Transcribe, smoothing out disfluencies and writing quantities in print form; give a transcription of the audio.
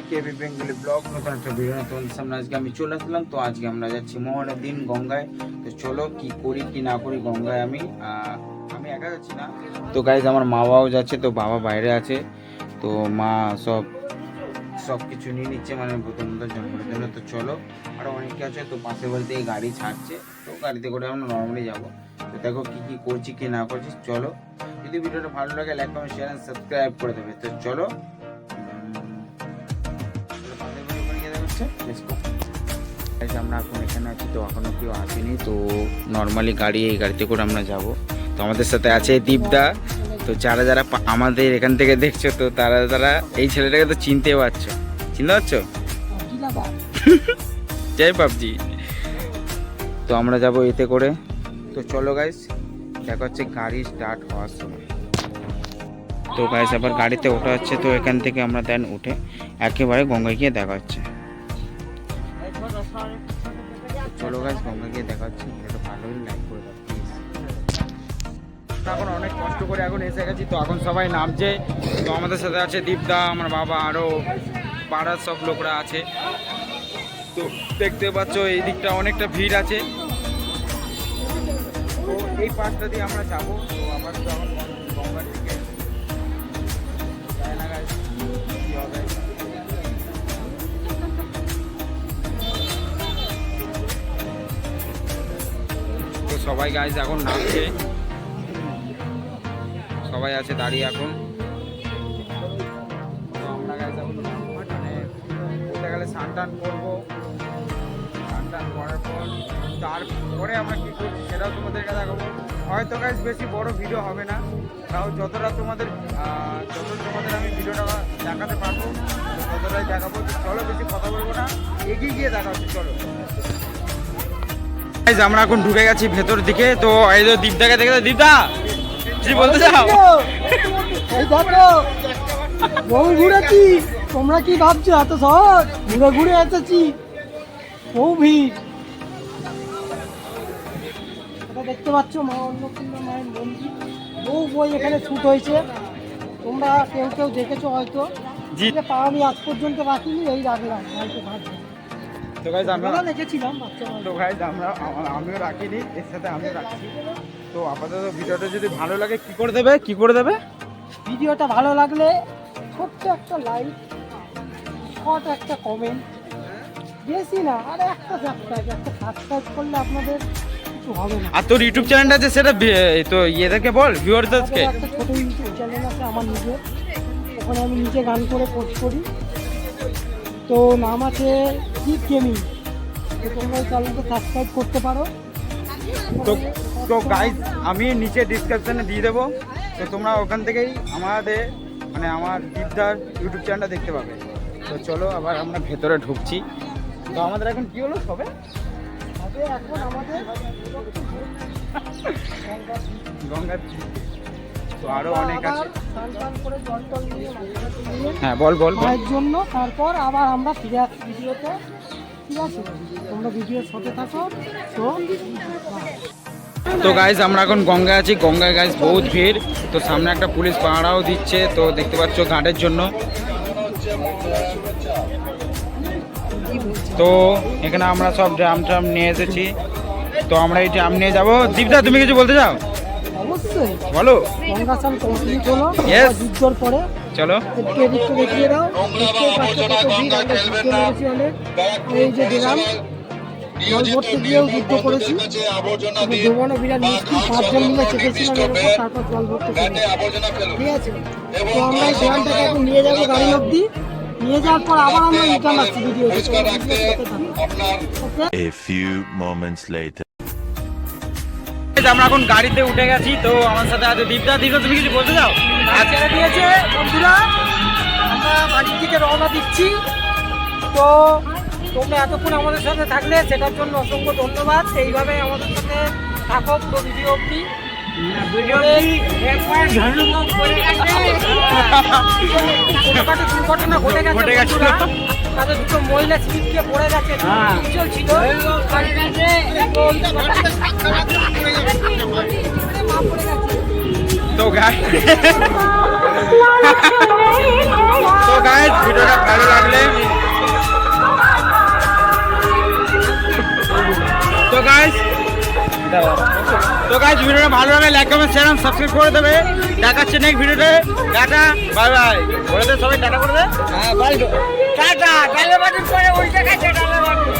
কেবি Bengali blog নতুন একটা video তোমাদের সামনে আজকে আমি চলে আসলাম। তো আজকে আমরা যাচ্ছি মোহনের দিন গঙ্গায়। তো চলো কি করি কি না করি গঙ্গায়। আমি একা যাচ্ছি না, তো গাইজ আমার মা বাবাও যাচ্ছে। তো বাবা বাইরে আছে, তো মা সব কিছু নিয়ে নিচ্ছে, মানে প্রথমত জন্মের জন্য। তো চলো, আরও অনেকে আছে, তো পাশের বাড়িতে গাড়ি ছাড়ছে, তো গাড়িতে করে আমরা নর্মালি যাবো। তো দেখো কি কি করছি কি না করছি। চলো, যদি ভিডিওটা ভালো লাগে লাইক কমেন্ট শেয়ার সাবস্ক্রাইব করে দেবে। তো চলো, আমরা এখন এখানে আছি, তো এখনো কেউ আসেনি। তো নর্মালি এই গাড়িতে করে আমরা যাব। তো আমাদের সাথে আছে দীপদা। তো যারা যারা আমাদের এখান থেকে দেখছো, তো তারা এই ছেলেটাকে তো চিনতে পারছো জয় পাবজি। তো আমরা যাব এতে করে। তো চলো গাইস, দেখা হচ্ছে গাড়ি স্টার্ট হওয়ার সময়। তো গাইস আবার গাড়িতে ওঠা হচ্ছে। তো এখান থেকে আমরা দেন উঠে একেবারে গঙ্গায় গিয়ে দেখা হচ্ছে। চলো গাইস, গঙ্গা গিয়ে দেখা হচ্ছে। এটা ভালোই লাইক করে দাও প্লিজ। এখন অনেক কষ্ট করে এখন এসে গেছি, তো এখন সবাই নামছে। তো আমাদের সাথে আছে দীপদা, আমার বাবা, আরও পাড়ার সব লোকরা আছে। তো দেখতে পাচ্ছ এই দিকটা অনেকটা ভিড় আছে। তো এই পাশটা দিয়ে আমরা যাবো। তো আবার যখন গঙ্গার দিকে যায় না গাইস, কি হবে। তো সবাই গাইজ এখন নামছে, সবাই আছে দাঁড়িয়ে এখন। তো আমরা গাইজ এখন মানে বলতে গেলে স্নান করবো। স্নান করার পর তারপরে আমরা কী করছি সেটাও তোমাদেরকে দেখাবো। হয়তো গাইজ বেশি বড় ভিডিও হবে না, তাও যতটা তোমাদের আমি ভিডিওটা দেখাতে পারবো ততটাই দেখাবো। তো চলো, বেশি কথা বলবো না, এগিয়ে গিয়ে দেখা হচ্ছে। চলো, আমরা এখন ঢুকে গেছি ভেতর দিকে। তো এই যে দীপদাকে দেখে, দীপদা কি বলতে চাও? এই দেখো বহু ঘুরেছি, তোমরা কি ভাবছো এত সহজ? ঘুরে এসেছি, বহু ভিড়। এটা দেখতে পাচ্ছ মা অন্নপূর্ণা মায়ের মন্দির। বহু বই এখানে শুট হয়েছে, তোমরা কেউ দেখেছো হয়তো। পা আমি আজ পর্যন্ত রাখিনি, এই রাখলাম কালকে ভাবছি। তো গাইজ আমরা দেখেছিলাম, আমিও রাখিনি, এর সাথে আমিও রাখছি। তো আপাতত ভিডিওটা যদি ভালো লাগে কি করে দেবে? ভিডিওটা ভালো লাগলে ছোট্ট একটা লাইক, শর্ট একটা কমেন্ট, বেশি না, আর একটা সাবস্ক্রাইব করলে আপনাদের কিছু হবে না। আর তোর ইউটিউব চ্যানেলটা আছে সেটা তো ইয়েদেরকে বল, ভিউয়ারদেরকে। একটা ছোট ইউটিউব চ্যানেল আছে আমার নিজের, ওখানে আমি নিজে গান করে পোস্ট করি। তো নাম আছে দীপ গেমিং। তো তোমরা এই চ্যানেলটা সাবস্ক্রাইব করতে পারো। তো গাইজ আমি নিচে ডিসক্রিপশনে দিয়ে দেবো, তো তোমরা ওখান থেকেই আমাদের মানে আমার দীপদার ইউটিউব চ্যানেলটা দেখতে পাবে। তো চলো, আবার আমরা ভেতরে ঢুকছি। তো আমাদের এখন কি হলো সবে এখন আমাদের গঙ্গার। তো আরো অনেক আছে, স্নান করে জল টল নিয়ে হ্যাঁ বল মায়ের জন্য। তারপর আবার আমরা ফিরে আসছি ভিডিওতে, ঠিক আছে? তোমরা ভিডিওর সাথে থাকো। তো গাইজ আমরা এখন গঙ্গায় আছি। গঙ্গায় গাইজ বহুত ভিড়। তো সামনে একটা পুলিশ পাহারাও দিচ্ছে, তো দেখতে পাচ্ছ ঘাটের জন্য। তো এখানে আমরা সব ড্রাম নিয়ে এসেছি। তো আমরা এই ড্রাম নিয়ে যাবো। দীপদা তুমি কিছু বলতে চাও? অবশ্যই বলো। গঙ্গা স্নান কমপ্লিট হলো, যুদ্ধর পরে চলো দেখিয়ে দাও। এই যে দিলাম জল ভরতে গিয়েও যুদ্ধ করেছি, ডোবানো বিরাট মুশকিল। 5 জন মিলে চেপেছিলাম, তারপর জল ভরতে পেরেছি, ঠিক আছে? তো আমরা এই ড্রামটাকে এখন নিয়ে যাবো গাড়ি অব্দি। নিয়ে যাওয়ার পর আবার আমরা রিটার্ন আসছি ভিডিও। আমরা এখন গাড়িতে উঠে গেছি। তো আমার সাথে আছে দীপদা। তুমি কিছু বলতে চাও? ছেড়ে দিয়েছে বন্ধুরা, আমরা বাড়ির দিকে রওনা দিচ্ছি। তো তোমরা এতক্ষণ আমাদের সাথে থাকলে সেটার জন্য অসংখ্য ধন্যবাদ। এইভাবে আমাদের সাথে থাকো পুরো ভিডিও অবধি। দুর্ঘটনা ঘটে ঘটে গেছে গেছিল। তাদের দুটো মহিলা স্লিপ খেয়ে পড়ে গেছে চলছিল তো গাইস ভিডিওটা ভালো লাগলে তো গাইস ভিডিওটা ভালো লাগলে লাইক কমেন্ট শেয়ার সাবস্ক্রাইব করে দেবে। দেখাচ্ছে নেক্সট ভিডিওতে। টাটা বাই বাই বলে দে সবাই টাটা করে দে। হ্যাঁ বাই টাটা ডালে বাটি পরে ওই জায়গায় ডালে বাটি